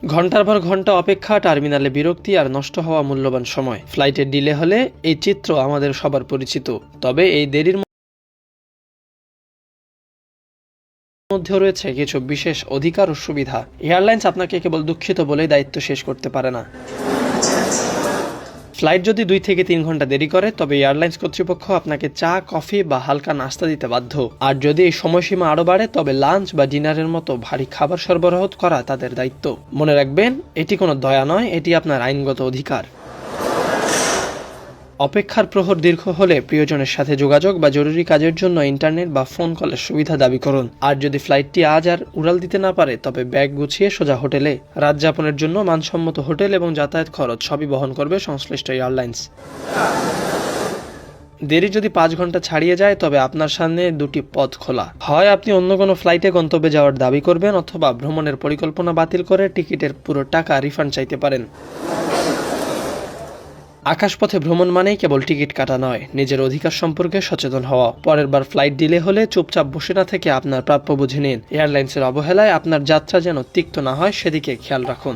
ঘন্টার পর ঘন্টা অপেক্ষা, টার্মিনালে বিরক্তি আর নষ্ট হওয়া মূল্যবান সময়। ফ্লাইটের ডিলে হলে এই চিত্র আমাদের সবার পরিচিত। তবে এই দেরির মধ্যেও রয়েছে কিছু বিশেষ অধিকার ও সুবিধা। এয়ারলাইন্স আপনাকে কেবল দুঃখিত বলেই দায়িত্ব শেষ করতে পারে না। ফ্লাইট যদি 2 থেকে 3 ঘন্টা দেরি করে, তবে এয়ারলাইন্স কর্তৃপক্ষ আপনাকে চা, কফি বা হালকা নাস্তা দিতে বাধ্য। আর যদি এই সময়সীমা আরও বাড়ে, তবে লাঞ্চ বা ডিনারের মতো ভারী খাবার সরবরাহ করা তাদের দায়িত্ব। মনে রাখবেন, এটি কোনো দয়া নয়, এটি আপনার আইনগত অধিকার। অপেক্ষার প্রহর দীর্ঘ হলে প্রিয়জনের সাথে যোগাযোগ বা জরুরি কাজের জন্য ইন্টারনেট বা ফোন কলের সুবিধা দাবি করুন। আর যদি ফ্লাইটটি আজ আর উড়াল দিতে না পারে, তবে ব্যাগ গুছিয়ে সোজা হোটেলে। রাত যাপনের জন্য মানসম্মত হোটেল এবং যাতায়াত খরচ সবই বহন করবে সংশ্লিষ্ট এয়ারলাইন্স। দেরি যদি 5 ঘন্টা ছাড়িয়ে যায়, তবে আপনার সামনে 2টি পথ খোলা। হয় আপনি অন্য কোনো ফ্লাইটে গন্তব্যে যাওয়ার দাবি করবেন, অথবা ভ্রমণের পরিকল্পনা বাতিল করে টিকিটের পুরো টাকা রিফান্ড চাইতে পারেন। আকাশপথে ভ্রমণ মানেই কেবল টিকিট কাটা নয়, নিজের অধিকার সম্পর্কে সচেতন হওয়া। পরের বার ফ্লাইট ডিলে হলে চুপচাপ বসে না থেকে আপনার প্রাপ্য বুঝে নিন। এয়ারলাইন্সের অবহেলায় আপনার যাত্রা যেন তিক্ত না হয়, সেদিকে খেয়াল রাখুন।